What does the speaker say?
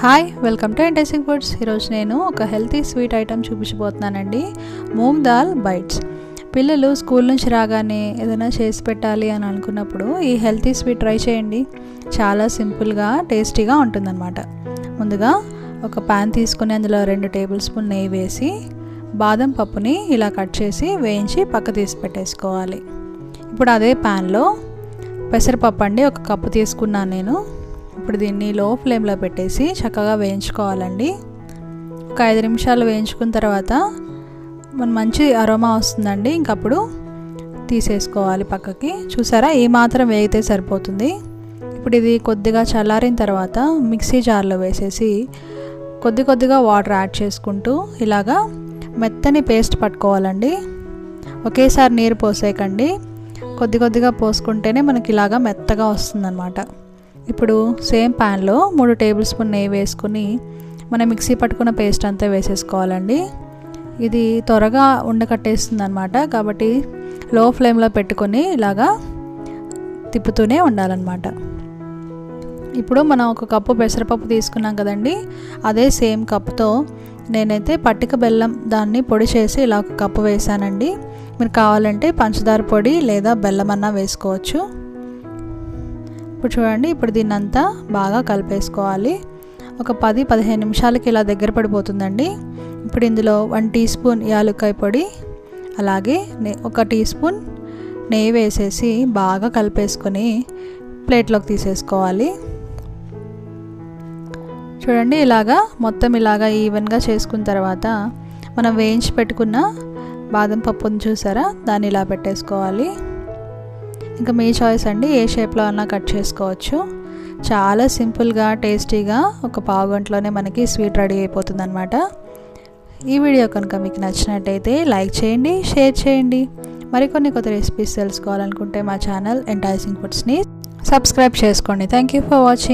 Hi, welcome to enticing foods. ఈరోజు నేను ఒక హెల్తీ స్వీట్ ఐటెం చూపించబోతున్నానండి. మూంగ్ దాల్ బైట్స్. పిల్లలు స్కూల్ నుంచి రాగానే ఏదైనా చేసి పెట్టాలి అని అనుకున్నప్పుడు ఈ హెల్తీ స్వీట్ ట్రై చేయండి. చాలా సింపుల్గా టేస్టీగా ఉంటుందన్నమాట. ముందుగా ఒక ప్యాన్ తీసుకుని అందులో 2 టేబుల్ స్పూన్ నెయ్యి వేసి బాదం పప్పుని ఇలా కట్ చేసి వేయించి పక్క తీసి పెట్టేసుకోవాలి. ఇప్పుడు అదే ప్యాన్లో పెసరపప్పు అండి, 1 కప్పు తీసుకున్నాను నేను. ఇప్పుడు దీన్ని లో ఫ్లేమ్లో పెట్టేసి చక్కగా వేయించుకోవాలండి. ఒక 5 నిమిషాలు వేయించుకున్న తర్వాత మంచి అరోమా వస్తుందండి. ఇంకప్పుడు తీసేసుకోవాలి పక్కకి. చూసారా, ఈ మాత్రం వేగితే సరిపోతుంది. ఇప్పుడు ఇది కొద్దిగా చల్లారిన తర్వాత మిక్సీ జార్లో వేసేసి కొద్దిగా వాటర్ యాడ్ చేసుకుంటూ ఇలాగా మెత్తని పేస్ట్ పట్టుకోవాలండి. ఒకేసారి నీరు పోసేయకండి, కొద్దిగా పోసుకుంటేనే మనకి ఇలాగా మెత్తగా వస్తుందన్నమాట. ఇప్పుడు సేమ్ ప్యాన్లో 3 టేబుల్ స్పూన్ నెయ్యి వేసుకుని మనం మిక్సీ పట్టుకున్న పేస్ట్ అంతా వేసేసుకోవాలండి. ఇది త్వరగా ఉండకట్టేస్తుంది అనమాట, కాబట్టి లో ఫ్లేమ్లో పెట్టుకొని ఇలాగా తిప్పుతూనే ఉండాలన్నమాట. ఇప్పుడు మనం 1 కప్పు పెసరపప్పు తీసుకున్నాం కదండి, అదే సేమ్ కప్పుతో నేనైతే పట్టిక బెల్లం దాన్ని పొడి చేసి ఇలా 1 కప్పు వేసానండి. మీరు కావాలంటే పంచదార పొడి లేదా బెల్లం అన్నా వేసుకోవచ్చు. ఇప్పుడు చూడండి, ఇప్పుడు దీన్నంతా బాగా కలిపేసుకోవాలి. ఒక 10-15 నిమిషాలకి ఇలా దగ్గర పడిపోతుందండి. ఇప్పుడు ఇందులో 1 టీ స్పూన్ యాలక్కాయ పొడి, అలాగే 1 టీ స్పూన్ నెయ్యి వేసేసి బాగా కలిపేసుకొని ప్లేట్లోకి తీసేసుకోవాలి. చూడండి, ఇలాగా మొత్తం ఇలాగా ఈవెన్గా చేసుకున్న తర్వాత మనం వేయించి పెట్టుకున్న బాదం పప్పును చూసారా, దాన్ని ఇలా పెట్టేసుకోవాలి. ఇంకా మీ చాయిస్ అండి, ఏ షేప్లో అన్నా కట్ చేసుకోవచ్చు. చాలా సింపుల్గా టేస్టీగా ఒక పావు గంటలోనే మనకి స్వీట్ రెడీ అయిపోతుంది అనమాట. ఈ వీడియో కనుక మీకు నచ్చినట్టయితే లైక్ చేయండి, షేర్ చేయండి. మరికొన్ని కొత్త రెసిపీస్ తెలుసుకోవాలనుకుంటే మా ఛానల్ ఎంటైసింగ్ ఫుడ్స్ని సబ్స్క్రైబ్ చేసుకోండి. Thank you for watching.